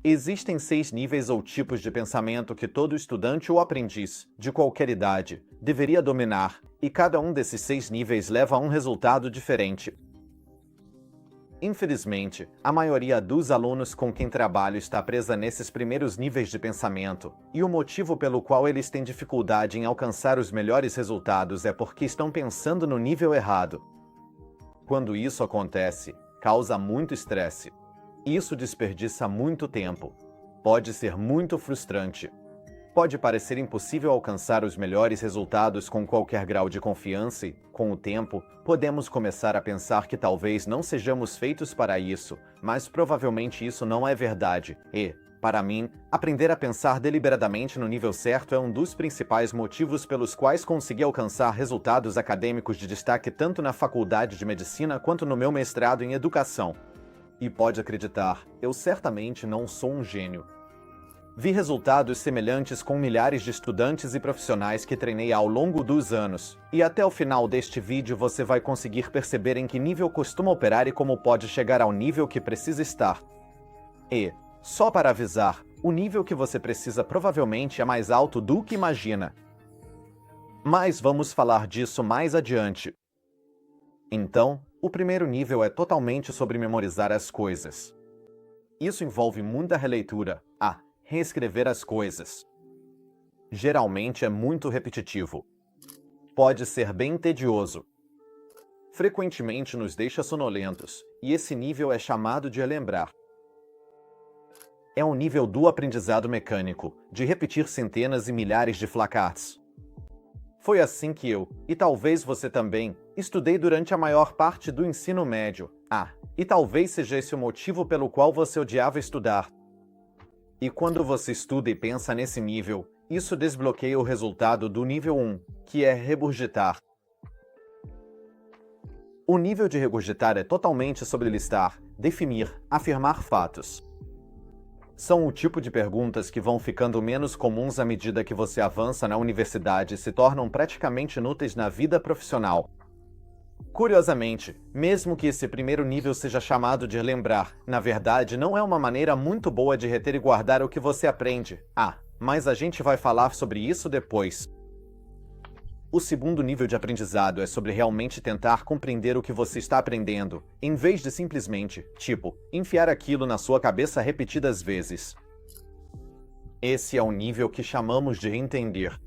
Existem 6 níveis ou tipos de pensamento que todo estudante ou aprendiz, de qualquer idade, deveria dominar, e cada um desses 6 níveis leva a um resultado diferente. Infelizmente, a maioria dos alunos com quem trabalho está presa nesses primeiros níveis de pensamento, e o motivo pelo qual eles têm dificuldade em alcançar os melhores resultados é porque estão pensando no nível errado. Quando isso acontece, causa muito estresse. Isso desperdiça muito tempo. Pode ser muito frustrante. Pode parecer impossível alcançar os melhores resultados com qualquer grau de confiança e, com o tempo, podemos começar a pensar que talvez não sejamos feitos para isso, mas provavelmente isso não é verdade. E, para mim, aprender a pensar deliberadamente no nível certo é um dos principais motivos pelos quais consegui alcançar resultados acadêmicos de destaque tanto na faculdade de medicina quanto no meu mestrado em educação. E pode acreditar, eu certamente não sou um gênio. Vi resultados semelhantes com milhares de estudantes e profissionais que treinei ao longo dos anos, e até o final deste vídeo você vai conseguir perceber em que nível costuma operar e como pode chegar ao nível que precisa estar. E, só para avisar, o nível que você precisa provavelmente é mais alto do que imagina. Mas vamos falar disso mais adiante. Então, o primeiro nível é totalmente sobre memorizar as coisas. Isso envolve muita releitura, reescrever as coisas. Geralmente é muito repetitivo. Pode ser bem tedioso. Frequentemente nos deixa sonolentos, e esse nível é chamado de lembrar. É um nível do aprendizado mecânico, de repetir centenas e milhares de flashcards. Foi assim que eu, e talvez você também, estudei durante a maior parte do ensino médio. E talvez seja esse o motivo pelo qual você odiava estudar. E quando você estuda e pensa nesse nível, isso desbloqueia o resultado do nível 1, que é regurgitar. O nível de regurgitar é totalmente sobre listar, definir, afirmar fatos. São o tipo de perguntas que vão ficando menos comuns à medida que você avança na universidade e se tornam praticamente inúteis na vida profissional. Curiosamente, mesmo que esse primeiro nível seja chamado de lembrar, na verdade não é uma maneira muito boa de reter e guardar o que você aprende. Mas a gente vai falar sobre isso depois. O segundo nível de aprendizado é sobre realmente tentar compreender o que você está aprendendo, em vez de simplesmente, enfiar aquilo na sua cabeça repetidas vezes. Esse é o nível que chamamos de entender.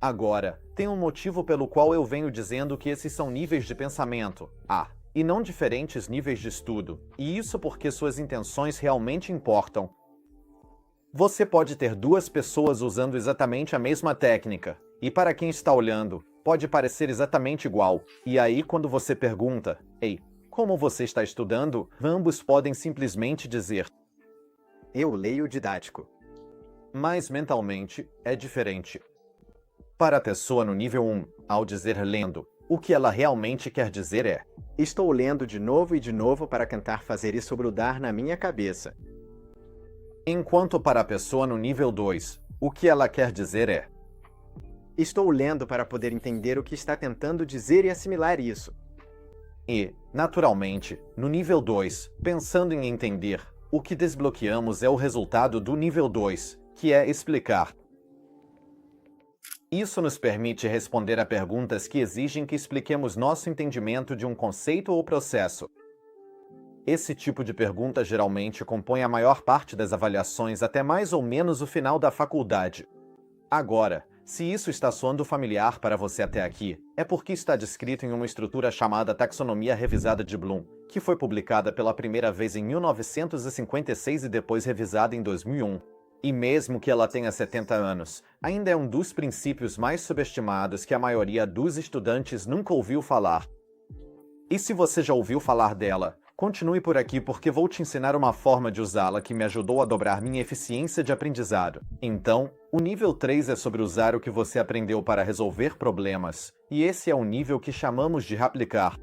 Agora, tem um motivo pelo qual eu venho dizendo que esses são níveis de pensamento, e não diferentes níveis de estudo, e isso porque suas intenções realmente importam. Você pode ter 2 pessoas usando exatamente a mesma técnica, e para quem está olhando, pode parecer exatamente igual, e aí quando você pergunta, "Ei, como você está estudando?", ambos podem simplesmente dizer, "Eu leio didático." Mas mentalmente, é diferente. Para a pessoa no nível 1, ao dizer lendo, o que ela realmente quer dizer é: estou lendo de novo e de novo para tentar fazer isso grudar na minha cabeça. Enquanto para a pessoa no nível 2, o que ela quer dizer é: estou lendo para poder entender o que está tentando dizer e assimilar isso. E, naturalmente, no nível 2, pensando em entender, o que desbloqueamos é o resultado do nível 2, que é explicar. Isso nos permite responder a perguntas que exigem que expliquemos nosso entendimento de um conceito ou processo. Esse tipo de pergunta geralmente compõe a maior parte das avaliações até mais ou menos o final da faculdade. Agora, se isso está soando familiar para você até aqui, é porque está descrito em uma estrutura chamada Taxonomia Revisada de Bloom, que foi publicada pela primeira vez em 1956 e depois revisada em 2001. E mesmo que ela tenha 70 anos, ainda é um dos princípios mais subestimados que a maioria dos estudantes nunca ouviu falar. E se você já ouviu falar dela, continue por aqui porque vou te ensinar uma forma de usá-la que me ajudou a dobrar minha eficiência de aprendizado. Então, o nível 3 é sobre usar o que você aprendeu para resolver problemas, e esse é o nível que chamamos de aplicar.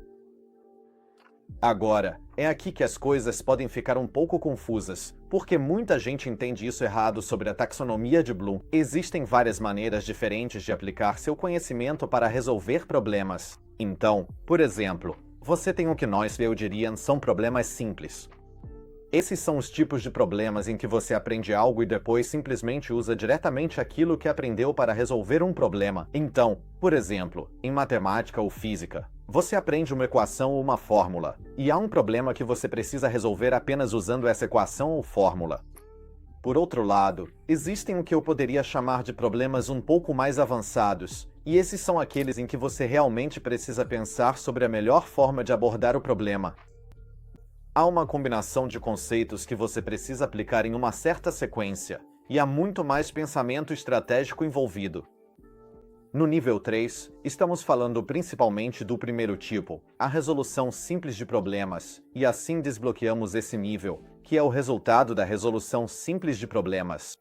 Agora, é aqui que as coisas podem ficar um pouco confusas, porque muita gente entende isso errado sobre a taxonomia de Bloom. Existem várias maneiras diferentes de aplicar seu conhecimento para resolver problemas. Então, por exemplo, você tem o que nós, eu diria, são problemas simples. Esses são os tipos de problemas em que você aprende algo e depois simplesmente usa diretamente aquilo que aprendeu para resolver um problema. Então, por exemplo, em matemática ou física, você aprende uma equação ou uma fórmula, e há um problema que você precisa resolver apenas usando essa equação ou fórmula. Por outro lado, existem o que eu poderia chamar de problemas um pouco mais avançados, e esses são aqueles em que você realmente precisa pensar sobre a melhor forma de abordar o problema. Há uma combinação de conceitos que você precisa aplicar em uma certa sequência, e há muito mais pensamento estratégico envolvido. No nível 3, estamos falando principalmente do primeiro tipo, a resolução simples de problemas, e assim desbloqueamos esse nível, que é o resultado da resolução simples de problemas.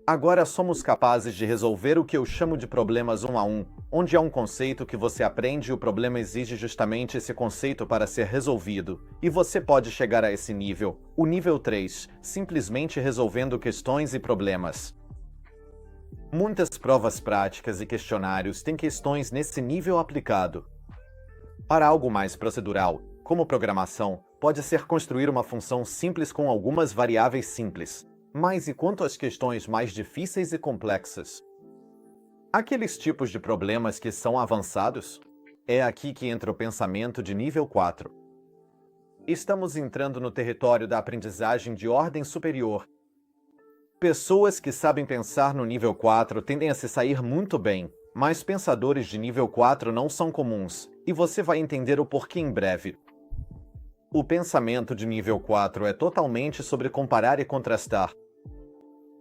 Agora somos capazes de resolver o que eu chamo de problemas 1 a 1, onde há um conceito que você aprende e o problema exige justamente esse conceito para ser resolvido, e você pode chegar a esse nível, o nível 3, simplesmente resolvendo questões e problemas. Muitas provas práticas e questionários têm questões nesse nível aplicado. Para algo mais procedural, como programação, pode ser construir uma função simples com algumas variáveis simples. Mas e quanto às questões mais difíceis e complexas? Aqueles tipos de problemas que são avançados? É aqui que entra o pensamento de nível 4. Estamos entrando no território da aprendizagem de ordem superior. Pessoas que sabem pensar no nível 4 tendem a se sair muito bem, mas pensadores de nível 4 não são comuns, e você vai entender o porquê em breve. O pensamento de nível 4 é totalmente sobre comparar e contrastar.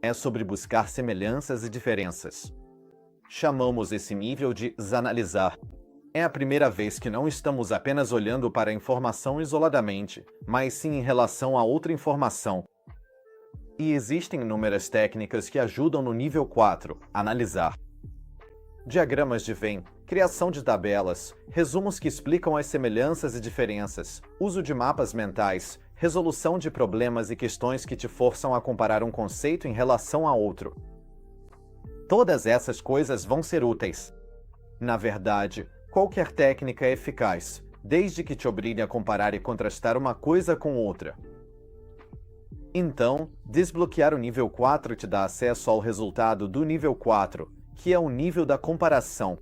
É sobre buscar semelhanças e diferenças. Chamamos esse nível de analisar. É a primeira vez que não estamos apenas olhando para a informação isoladamente, mas sim em relação a outra informação. E existem inúmeras técnicas que ajudam no nível 4, analisar. Diagramas de Venn, criação de tabelas, resumos que explicam as semelhanças e diferenças, uso de mapas mentais, resolução de problemas e questões que te forçam a comparar um conceito em relação a outro. Todas essas coisas vão ser úteis. Na verdade, qualquer técnica é eficaz, desde que te obrigue a comparar e contrastar uma coisa com outra. Então, desbloquear o nível 4 te dá acesso ao resultado do nível 4, que é o nível da comparação.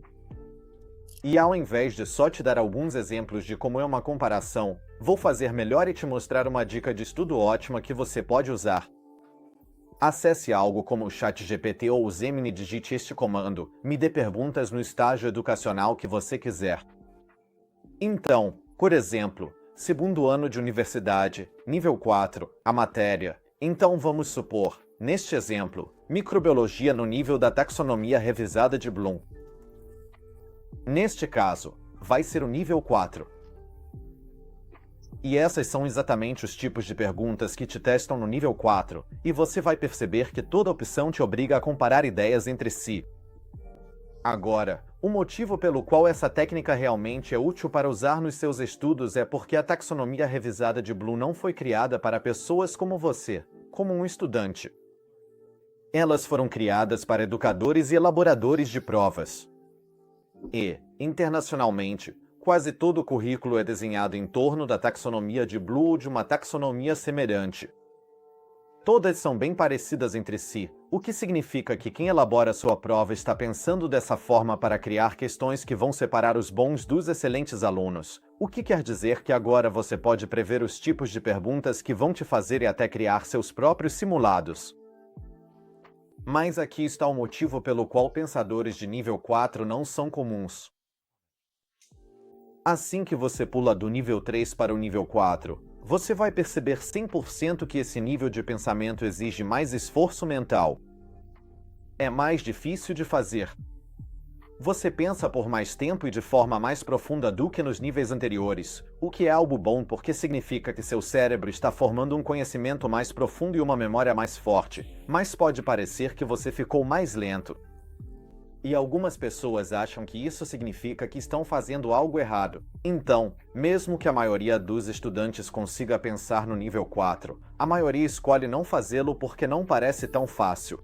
E ao invés de só te dar alguns exemplos de como é uma comparação, vou fazer melhor e te mostrar uma dica de estudo ótima que você pode usar. Acesse algo como o ChatGPT ou o Gemini e digite este comando: me dê perguntas no estágio educacional que você quiser. Então, por exemplo, segundo ano de universidade, nível 4, a matéria. Então vamos supor, neste exemplo, microbiologia no nível da taxonomia revisada de Bloom. Neste caso, vai ser o nível 4. E essas são exatamente os tipos de perguntas que te testam no nível 4, e você vai perceber que toda opção te obriga a comparar ideias entre si. Agora, o motivo pelo qual essa técnica realmente é útil para usar nos seus estudos é porque a taxonomia revisada de Bloom não foi criada para pessoas como você, como um estudante. Elas foram criadas para educadores e elaboradores de provas. E, internacionalmente, quase todo o currículo é desenhado em torno da taxonomia de Bloom ou de uma taxonomia semelhante. Todas são bem parecidas entre si, o que significa que quem elabora sua prova está pensando dessa forma para criar questões que vão separar os bons dos excelentes alunos, o que quer dizer que agora você pode prever os tipos de perguntas que vão te fazer e até criar seus próprios simulados. Mas aqui está o motivo pelo qual pensadores de nível 4 não são comuns. Assim que você pula do nível 3 para o nível 4, você vai perceber 100% que esse nível de pensamento exige mais esforço mental. É mais difícil de fazer. Você pensa por mais tempo e de forma mais profunda do que nos níveis anteriores, o que é algo bom porque significa que seu cérebro está formando um conhecimento mais profundo e uma memória mais forte, mas pode parecer que você ficou mais lento. E algumas pessoas acham que isso significa que estão fazendo algo errado. Então, mesmo que a maioria dos estudantes consiga pensar no nível 4, a maioria escolhe não fazê-lo porque não parece tão fácil.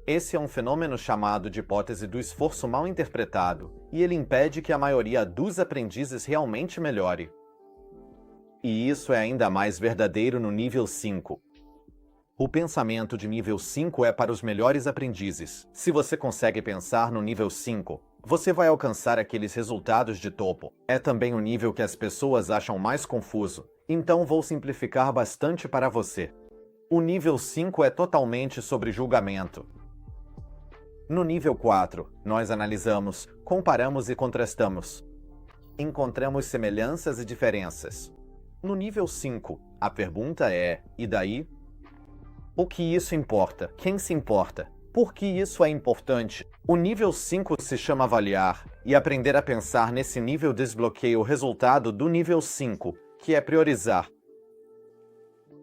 Esse é um fenômeno chamado de hipótese do esforço mal interpretado, e ele impede que a maioria dos aprendizes realmente melhore. E isso é ainda mais verdadeiro no nível 5. O pensamento de nível 5 é para os melhores aprendizes. Se você consegue pensar no nível 5, você vai alcançar aqueles resultados de topo. É também o nível que as pessoas acham mais confuso, então vou simplificar bastante para você. O nível 5 é totalmente sobre julgamento. No nível 4, nós analisamos, comparamos e contrastamos. Encontramos semelhanças e diferenças. No nível 5, a pergunta é: e daí? O que isso importa? Quem se importa? Por que isso é importante? O nível 5 se chama avaliar, e aprender a pensar nesse nível desbloqueia o resultado do nível 5, que é priorizar.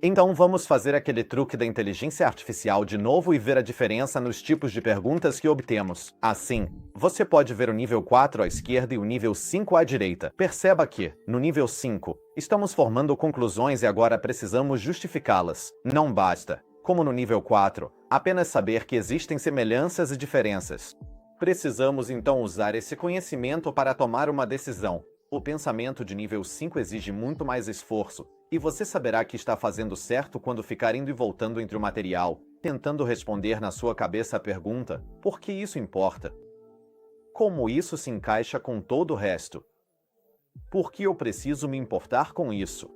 Então vamos fazer aquele truque da inteligência artificial de novo e ver a diferença nos tipos de perguntas que obtemos. Assim, você pode ver o nível 4 à esquerda e o nível 5 à direita. Perceba que, no nível 5, estamos formando conclusões e agora precisamos justificá-las. Não basta, como no nível 4, apenas saber que existem semelhanças e diferenças. Precisamos então usar esse conhecimento para tomar uma decisão. O pensamento de nível 5 exige muito mais esforço, e você saberá que está fazendo certo quando ficar indo e voltando entre o material, tentando responder na sua cabeça a pergunta: por que isso importa? Como isso se encaixa com todo o resto? Por que eu preciso me importar com isso?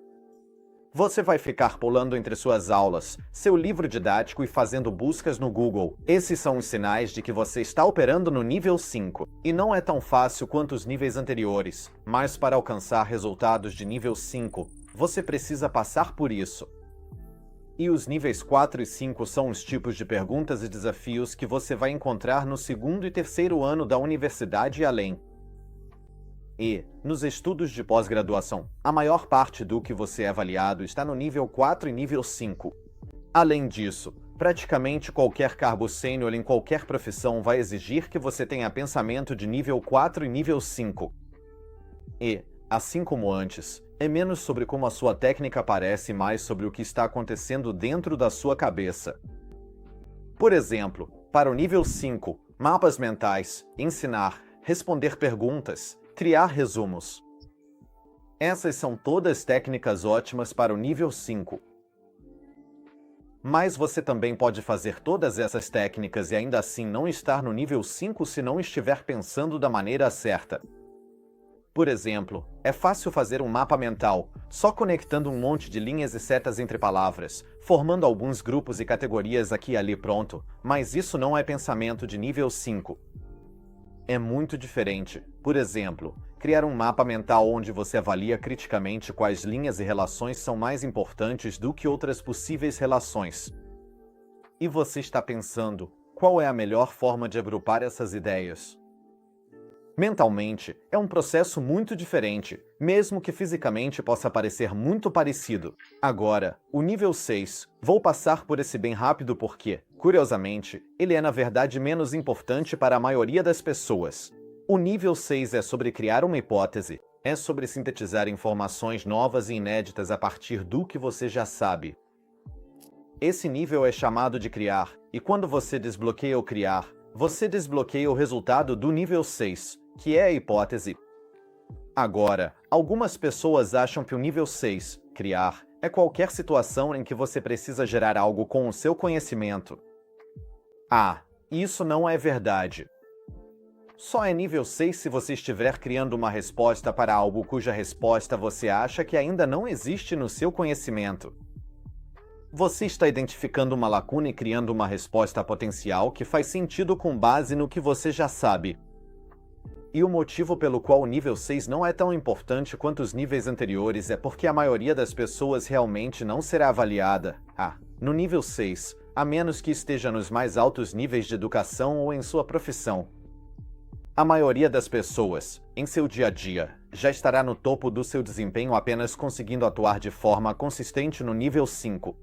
Você vai ficar pulando entre suas aulas, seu livro didático e fazendo buscas no Google. Esses são os sinais de que você está operando no nível 5. E não é tão fácil quanto os níveis anteriores, mas para alcançar resultados de nível 5, você precisa passar por isso. E os níveis 4 e 5 são os tipos de perguntas e desafios que você vai encontrar no segundo e terceiro ano da universidade e além. E, nos estudos de pós-graduação, a maior parte do que você é avaliado está no nível 4 e nível 5. Além disso, praticamente qualquer cargo sênior em qualquer profissão vai exigir que você tenha pensamento de nível 4 e nível 5. E, assim como antes, é menos sobre como a sua técnica parece e mais sobre o que está acontecendo dentro da sua cabeça. Por exemplo, para o nível 5, mapas mentais, ensinar, responder perguntas, criar resumos. Essas são todas técnicas ótimas para o nível 5. Mas você também pode fazer todas essas técnicas e ainda assim não estar no nível 5 se não estiver pensando da maneira certa. Por exemplo, é fácil fazer um mapa mental, só conectando um monte de linhas e setas entre palavras, formando alguns grupos e categorias aqui e ali pronto, mas isso não é pensamento de nível 5. É muito diferente. Por exemplo, criar um mapa mental onde você avalia criticamente quais linhas e relações são mais importantes do que outras possíveis relações. E você está pensando, qual é a melhor forma de agrupar essas ideias? Mentalmente, é um processo muito diferente, mesmo que fisicamente possa parecer muito parecido. Agora, o nível 6, vou passar por esse bem rápido porque, curiosamente, ele é na verdade menos importante para a maioria das pessoas. O nível 6 é sobre criar uma hipótese, é sobre sintetizar informações novas e inéditas a partir do que você já sabe. Esse nível é chamado de criar, e quando você desbloqueia o criar, você desbloqueia o resultado do nível 6, que é a hipótese. Agora, algumas pessoas acham que o nível 6, criar, é qualquer situação em que você precisa gerar algo com o seu conhecimento. Ah, isso não é verdade. Só é nível 6 se você estiver criando uma resposta para algo cuja resposta você acha que ainda não existe no seu conhecimento. Você está identificando uma lacuna e criando uma resposta potencial que faz sentido com base no que você já sabe. E o motivo pelo qual o nível 6 não é tão importante quanto os níveis anteriores é porque a maioria das pessoas realmente não será avaliada. No nível 6, a menos que esteja nos mais altos níveis de educação ou em sua profissão. A maioria das pessoas, em seu dia a dia, já estará no topo do seu desempenho apenas conseguindo atuar de forma consistente no nível 5.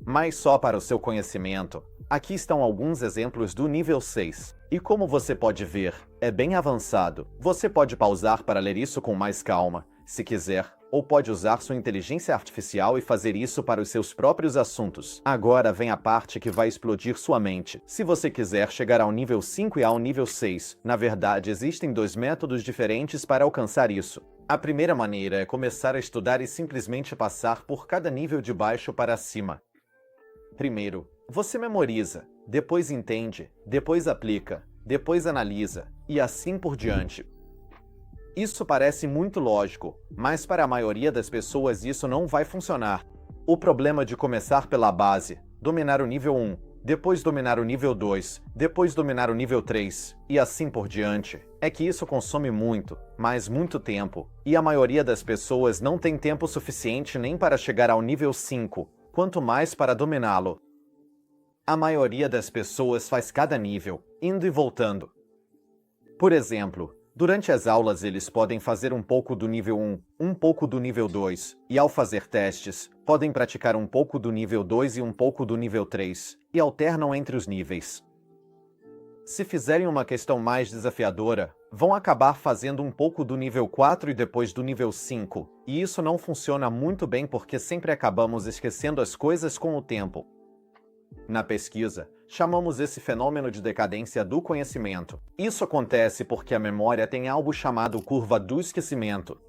Mas só para o seu conhecimento, aqui estão alguns exemplos do nível 6. E como você pode ver, é bem avançado. Você pode pausar para ler isso com mais calma, se quiser, ou pode usar sua inteligência artificial e fazer isso para os seus próprios assuntos. Agora vem a parte que vai explodir sua mente. Se você quiser chegar ao nível 5 e ao nível 6, na verdade existem dois métodos diferentes para alcançar isso. A primeira maneira é começar a estudar e simplesmente passar por cada nível de baixo para cima. Primeiro, você memoriza, depois entende, depois aplica, depois analisa, e assim por diante. Isso parece muito lógico, mas para a maioria das pessoas isso não vai funcionar. O problema de começar pela base, dominar o nível 1, depois dominar o nível 2, depois dominar o nível 3, e assim por diante, é que isso consome muito, mas muito tempo, e a maioria das pessoas não tem tempo suficiente nem para chegar ao nível 5, quanto mais para dominá-lo. A maioria das pessoas faz cada nível, indo e voltando. Por exemplo, durante as aulas eles podem fazer um pouco do nível 1, um pouco do nível 2, e ao fazer testes, podem praticar um pouco do nível 2 e um pouco do nível 3, e alternam entre os níveis. Se fizerem uma questão mais desafiadora, vão acabar fazendo um pouco do nível 4 e depois do nível 5, e isso não funciona muito bem porque sempre acabamos esquecendo as coisas com o tempo. Na pesquisa, chamamos esse fenômeno de decadência do conhecimento. Isso acontece porque a memória tem algo chamado curva do esquecimento.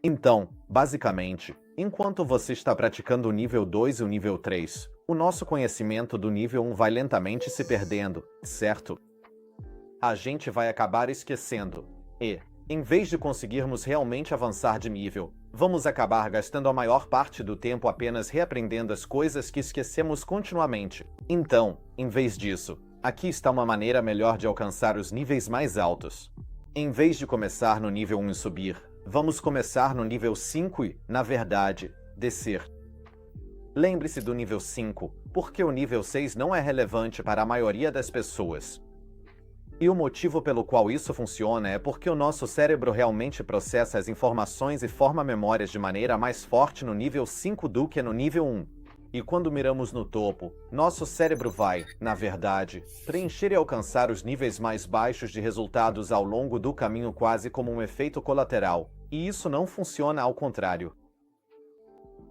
Então, basicamente, enquanto você está praticando o nível 2 e o nível 3, o nosso conhecimento do nível 1 vai lentamente se perdendo, certo? A gente vai acabar esquecendo. E, em vez de conseguirmos realmente avançar de nível, vamos acabar gastando a maior parte do tempo apenas reaprendendo as coisas que esquecemos continuamente. Então, em vez disso, aqui está uma maneira melhor de alcançar os níveis mais altos. Em vez de começar no nível 1 e subir, vamos começar no nível 5 e, na verdade, descer. Lembre-se do nível 5, porque o nível 6 não é relevante para a maioria das pessoas. E o motivo pelo qual isso funciona é porque o nosso cérebro realmente processa as informações e forma memórias de maneira mais forte no nível 5 do que no nível 1. E quando miramos no topo, nosso cérebro vai, na verdade, preencher e alcançar os níveis mais baixos de resultados ao longo do caminho quase como um efeito colateral, e isso não funciona ao contrário.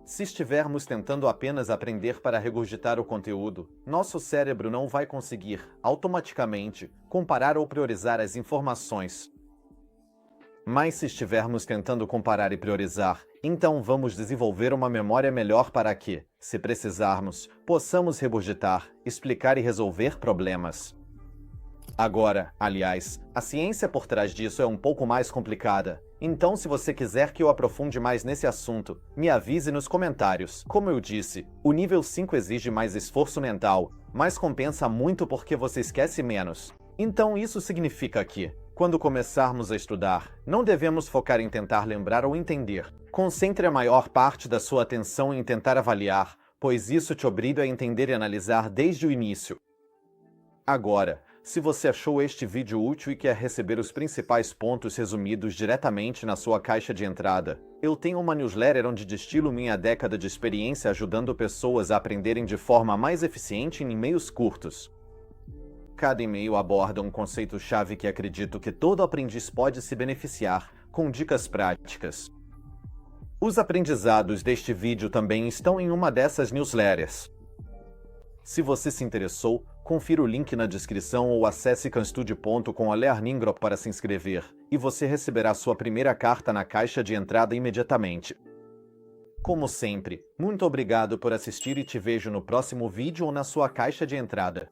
Se estivermos tentando apenas aprender para regurgitar o conteúdo, nosso cérebro não vai conseguir, automaticamente, comparar ou priorizar as informações. Mas se estivermos tentando comparar e priorizar, então vamos desenvolver uma memória melhor para que, se precisarmos, possamos regurgitar, explicar e resolver problemas. Agora, aliás, a ciência por trás disso é um pouco mais complicada. Então, se você quiser que eu aprofunde mais nesse assunto, me avise nos comentários. Como eu disse, o nível 5 exige mais esforço mental, mas compensa muito porque você esquece menos. Então, isso significa que, quando começarmos a estudar, não devemos focar em tentar lembrar ou entender. Concentre a maior parte da sua atenção em tentar avaliar, pois isso te obriga a entender e analisar desde o início. Agora, se você achou este vídeo útil e quer receber os principais pontos resumidos diretamente na sua caixa de entrada, eu tenho uma newsletter onde destilo minha década de experiência ajudando pessoas a aprenderem de forma mais eficiente em e-mails curtos. Cada e-mail aborda um conceito-chave que acredito que todo aprendiz pode se beneficiar, com dicas práticas. Os aprendizados deste vídeo também estão em uma dessas newsletters. Se você se interessou, confira o link na descrição ou acesse canstudio.com/learninggroup para se inscrever, e você receberá sua primeira carta na caixa de entrada imediatamente. Como sempre, muito obrigado por assistir e te vejo no próximo vídeo ou na sua caixa de entrada.